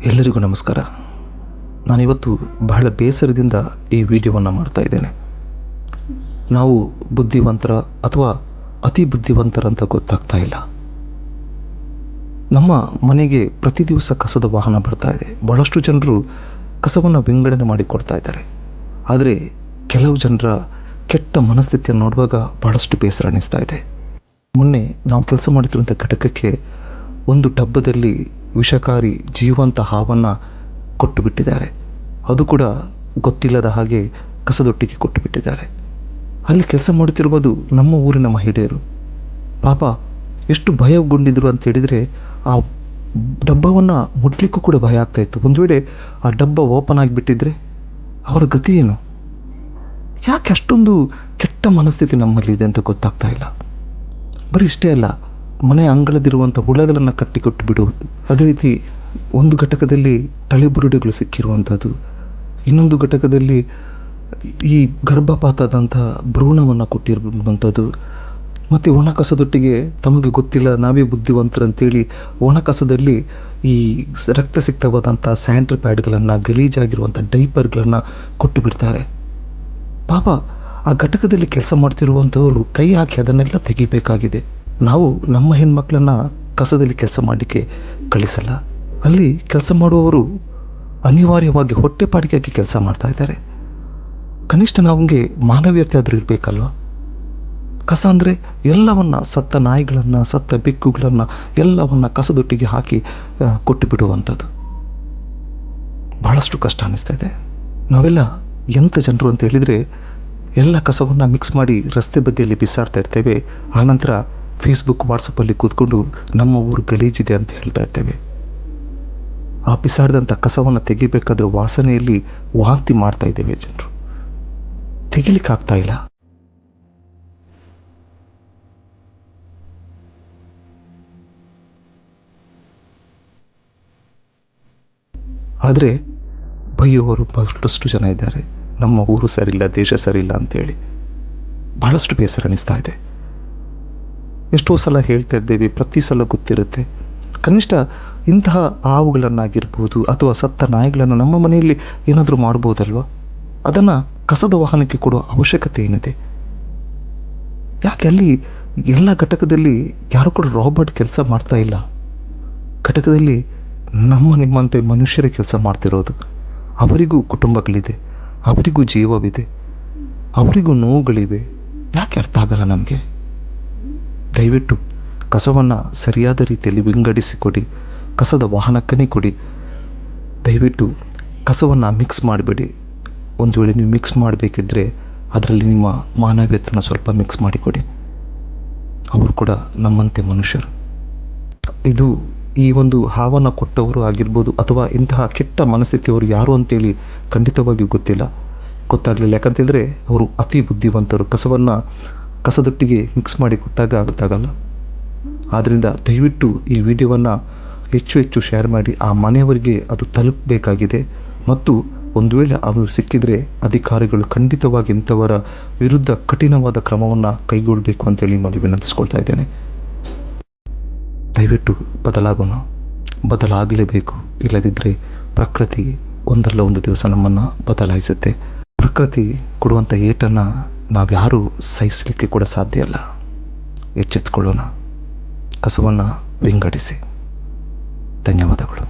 ಎಲ್ಲರಿಗೂ ನಮಸ್ಕಾರ. ನಾನಿವತ್ತು ಬಹಳ ಬೇಸರದಿಂದ ಈ ವಿಡಿಯೋವನ್ನು ಮಾಡ್ತಾ ಇದ್ದೇನೆ. ನಾವು ಬುದ್ಧಿವಂತರ ಅಥವಾ ಅತಿ ಬುದ್ಧಿವಂತರಂತ ಗೊತ್ತಾಗ್ತಾ ಇಲ್ಲ. ನಮ್ಮ ಮನೆಗೆ ಪ್ರತಿ ದಿವಸ ಕಸದ ವಾಹನ ಬರ್ತಾ ಇದೆ. ಬಹಳಷ್ಟು ಜನರು ಕಸವನ್ನು ವಿಂಗಡಣೆ ಮಾಡಿ ಕೊಡ್ತಾ ಇದ್ದಾರೆ. ಆದರೆ ಕೆಲವು ಜನರ ಕೆಟ್ಟ ಮನಸ್ಥಿತಿಯನ್ನು ನೋಡುವಾಗ ಬಹಳಷ್ಟು ಬೇಸರ ಅನ್ನಿಸ್ತಾ ಇದೆ. ಮೊನ್ನೆ ನಾವು ಕೆಲಸ ಮಾಡುತ್ತಿರುವಂಥ ಘಟಕಕ್ಕೆ ಒಂದು ಡಬ್ಬದಲ್ಲಿ ವಿಷಕಾರಿ ಜೀವಂತ ಹಾವನ್ನು ಕೊಟ್ಟು ಬಿಟ್ಟಿದ್ದಾರೆ. ಅದು ಕೂಡ ಗೊತ್ತಿಲ್ಲದ ಹಾಗೆ ಕಸದೊಟ್ಟಿಗೆ ಕೊಟ್ಟು ಬಿಟ್ಟಿದ್ದಾರೆ. ಅಲ್ಲಿ ಕೆಲಸ ಮಾಡುತ್ತಿರುವುದು ನಮ್ಮ ಊರಿನ ಮಹಿಳೆಯರು. ಪಾಪ ಎಷ್ಟು ಭಯಗೊಂಡಿದ್ರು ಅಂತ ಹೇಳಿದರೆ, ಆ ಡಬ್ಬವನ್ನು ಮುಟ್ಲಿಕ್ಕೂ ಕೂಡ ಭಯ ಆಗ್ತಾಯಿತ್ತು. ಒಂದು ವೇಳೆ ಆ ಡಬ್ಬ ಓಪನ್ ಆಗಿಬಿಟ್ಟಿದ್ರೆ ಅವರ ಗತಿ ಏನು? ಯಾಕೆ ಅಷ್ಟೊಂದು ಕೆಟ್ಟ ಮನಸ್ಥಿತಿ ನಮ್ಮಲ್ಲಿದೆ ಅಂತ ಗೊತ್ತಾಗ್ತಾ ಇಲ್ಲ. ಬರೀ ಇಷ್ಟೇ ಅಲ್ಲ, ಮನೆ ಅಂಗಳದಿರುವಂಥ ಹುಳಗಳನ್ನು ಕಟ್ಟಿಕೊಟ್ಟು ಬಿಡುವುದು. ಅದೇ ರೀತಿ ಒಂದು ಘಟಕದಲ್ಲಿ ತಲೆಬುರುಡೆಗಳು ಸಿಕ್ಕಿರುವಂಥದ್ದು, ಇನ್ನೊಂದು ಘಟಕದಲ್ಲಿ ಈ ಗರ್ಭಪಾತದಂಥ ಭ್ರೂಣವನ್ನು ಕೊಟ್ಟಿರುವಂಥದ್ದು, ಮತ್ತು ಒಣ ಕಸದೊಟ್ಟಿಗೆ ತಮಗೆ ಗೊತ್ತಿಲ್ಲ, ನಾವೇ ಬುದ್ಧಿವಂತರಂತೇಳಿ ಒಣ ಕಸದಲ್ಲಿ ಈ ರಕ್ತಸಿಕ್ತವಾದಂಥ ಸ್ಯಾನಿಟರಿ ಪ್ಯಾಡ್ಗಳನ್ನು, ಗಲೀಜಾಗಿರುವಂಥ ಡೈಪರ್ಗಳನ್ನು ಕೊಟ್ಟು ಬಿಡ್ತಾರೆ. ಪಾಪ ಆ ಘಟಕದಲ್ಲಿ ಕೆಲಸ ಮಾಡ್ತಿರುವಂಥವರು ಕೈ ಹಾಕಿ ಅದನ್ನೆಲ್ಲ ತೆಗಿಬೇಕಾಗಿದೆ. ನಾವು ನಮ್ಮ ಹೆಣ್ಮಕ್ಳನ್ನು ಕಸದಲ್ಲಿ ಕೆಲಸ ಮಾಡಲಿಕ್ಕೆ ಕಳಿಸಲ್ಲ. ಅಲ್ಲಿ ಕೆಲಸ ಮಾಡುವವರು ಅನಿವಾರ್ಯವಾಗಿ ಹೊಟ್ಟೆಪಾಡಿಗಾಗಿ ಕೆಲಸ ಮಾಡ್ತಾ ಇದ್ದಾರೆ. ಕನಿಷ್ಠ ನಮಗೆ ಮಾನವೀಯತೆ ಆದರೂ ಇರಬೇಕಲ್ವ? ಕಸ ಅಂದರೆ ಎಲ್ಲವನ್ನು, ಸತ್ತ ನಾಯಿಗಳನ್ನು, ಸತ್ತ ಬೆಕ್ಕುಗಳನ್ನು ಎಲ್ಲವನ್ನು ಕಸದೊಟ್ಟಿಗೆ ಹಾಕಿ ಕೊಟ್ಟು ಬಿಡುವಂಥದ್ದು. ಬಹಳಷ್ಟು ಕಷ್ಟ ಅನ್ನಿಸ್ತಾ ಇದೆ. ನಾವೆಲ್ಲ ಎಂಥ ಜನರು ಅಂತ ಹೇಳಿದರೆ, ಎಲ್ಲ ಕಸವನ್ನು ಮಿಕ್ಸ್ ಮಾಡಿ ರಸ್ತೆ ಬದಿಯಲ್ಲಿ ಬಿಸಾಡ್ತಾ ಇರ್ತೇವೆ. ಆನಂತರ ಫೇಸ್ಬುಕ್, ವಾಟ್ಸಪ್ಪಲ್ಲಿ ಕೂತ್ಕೊಂಡು ನಮ್ಮ ಊರು ಗಲೀಜಿದೆ ಅಂತ ಹೇಳ್ತಾ ಇರ್ತೇವೆ. ಆ ಬಿಸಾಡಿದಂಥ ಕಸವನ್ನು ತೆಗಿಬೇಕಾದ್ರೂ ವಾಸನೆಯಲ್ಲಿ ವಾಂತಿ ಮಾಡ್ತಾ ಇದ್ದೇವೆ. ಜನರು ತೆಗಿಲಿಕ್ಕಾಗ್ತಾ ಇಲ್ಲ. ಆದರೆ ಬೈಯುವವರು ಬಹಳಷ್ಟು ಜನ ಇದ್ದಾರೆ. ನಮ್ಮ ಊರು ಸರಿಯಿಲ್ಲ, ದೇಶ ಸರಿಯಿಲ್ಲ ಅಂತೇಳಿ ಬಹಳಷ್ಟು ಬೇಸರ ಅನ್ನಿಸ್ತಾ ಇದೆ. ಎಷ್ಟೋ ಸಲ ಹೇಳ್ತಾ ಇದ್ದೇವೆ, ಪ್ರತಿ ಸಲ ಗೊತ್ತಿರುತ್ತೆ. ಕನಿಷ್ಠ ಇಂತಹ ಹಾವುಗಳನ್ನಾಗಿರ್ಬೋದು ಅಥವಾ ಸತ್ತ ನಾಯಿಗಳನ್ನು ನಮ್ಮ ಮನೆಯಲ್ಲಿ ಏನಾದರೂ ಮಾಡ್ಬೋದಲ್ವ? ಅದನ್ನು ಕಸದ ವಾಹನಕ್ಕೆ ಕೊಡುವ ಅವಶ್ಯಕತೆ ಏನಿದೆ? ಯಾಕೆ ಅಲ್ಲಿ ಎಲ್ಲ ಘಟಕದಲ್ಲಿ ಯಾರು ಕೂಡ ರಾಬರ್ಟ್ ಕೆಲಸ ಮಾಡ್ತಾ ಇಲ್ಲ. ಘಟಕದಲ್ಲಿ ನಿಮ್ಮಂತೆ ಮನುಷ್ಯರೇ ಕೆಲಸ ಮಾಡ್ತಿರೋದು. ಅವರಿಗೂ ಕುಟುಂಬಗಳಿದೆ, ಅವರಿಗೂ ಜೀವವಿದೆ, ಅವರಿಗೂ ನೋವುಗಳಿವೆ. ಯಾಕೆ ಅರ್ಥ ಆಗಲ್ಲ ನಮಗೆ? ದಯವಿಟ್ಟು ಕಸವನ್ನು ಸರಿಯಾದ ರೀತಿಯಲ್ಲಿ ವಿಂಗಡಿಸಿ ಕೊಡಿ. ಕಸದ ವಾಹನಕ್ಕನೇ ಕೊಡಿ. ದಯವಿಟ್ಟು ಕಸವನ್ನು ಮಿಕ್ಸ್ ಮಾಡಬೇಡಿ. ಒಂದು ವೇಳೆ ನೀವು ಮಿಕ್ಸ್ ಮಾಡಬೇಕಿದ್ರೆ ಅದರಲ್ಲಿ ನಿಮ್ಮ ಮಾನವೀಯತೆನ ಸ್ವಲ್ಪ ಮಿಕ್ಸ್ ಮಾಡಿಕೊಡಿ. ಅವರು ಕೂಡ ನಮ್ಮಂತೆ ಮನುಷ್ಯರು. ಇದು ಈ ಒಂದು ಹಾವನ್ನು ಕೊಟ್ಟವರು ಆಗಿರ್ಬೋದು ಅಥವಾ ಇಂತಹ ಕೆಟ್ಟ ಮನಸ್ಥಿತಿಯವರು ಯಾರು ಅಂತೇಳಿ ಖಂಡಿತವಾಗಿಯೂ ಗೊತ್ತಿಲ್ಲ, ಗೊತ್ತಾಗಲಿಲ್ಲ. ಯಾಕಂತೇಳಿದ್ರೆ ಅವರು ಅತಿ ಬುದ್ಧಿವಂತರು. ಕಸವನ್ನು ಕಸದೊಟ್ಟಿಗೆ ಮಿಕ್ಸ್ ಮಾಡಿ ಕೊಟ್ಟಾಗ ಗೊತ್ತಾಗಲ್ಲ. ಆದ್ದರಿಂದ ದಯವಿಟ್ಟು ಈ ವಿಡಿಯೋವನ್ನು ಹೆಚ್ಚು ಹೆಚ್ಚು ಶೇರ್ ಮಾಡಿ. ಆ ಮನೆಯವರಿಗೆ ಅದು ತಲುಪಬೇಕಾಗಿದೆ. ಮತ್ತು ಒಂದು ವೇಳೆ ಅವರು ಸಿಕ್ಕಿದರೆ ಅಧಿಕಾರಿಗಳು ಖಂಡಿತವಾಗಿ ಇಂಥವರ ವಿರುದ್ಧ ಕಠಿಣವಾದ ಕ್ರಮವನ್ನು ಕೈಗೊಳ್ಳಬೇಕು ಅಂತೇಳಿ ನಿಮ್ಮಲ್ಲಿ ವಿನಂತಿಸ್ಕೊಳ್ತಾ ಇದ್ದೇನೆ. ದಯವಿಟ್ಟು ಬದಲಾಗೋಣ, ಬದಲಾಗಲೇಬೇಕು. ಇಲ್ಲದಿದ್ದರೆ ಪ್ರಕೃತಿ ಒಂದಲ್ಲ ಒಂದು ದಿವಸ ನಮ್ಮನ್ನು ಬದಲಾಯಿಸುತ್ತೆ. ಪ್ರಕೃತಿ ಕೊಡುವಂಥ ಏಟನ್ನು ನಾವ್ಯಾರೂ ಸಹಿಸಲಿಕ್ಕೆ ಕೂಡ ಸಾಧ್ಯ ಇಲ್ಲ. ಎಚ್ಚೆತ್ತುಕೊಳ್ಳೋಣ, ಕಸವನ್ನು ವಿಂಗಡಿಸಿ. ಧನ್ಯವಾದಗಳು.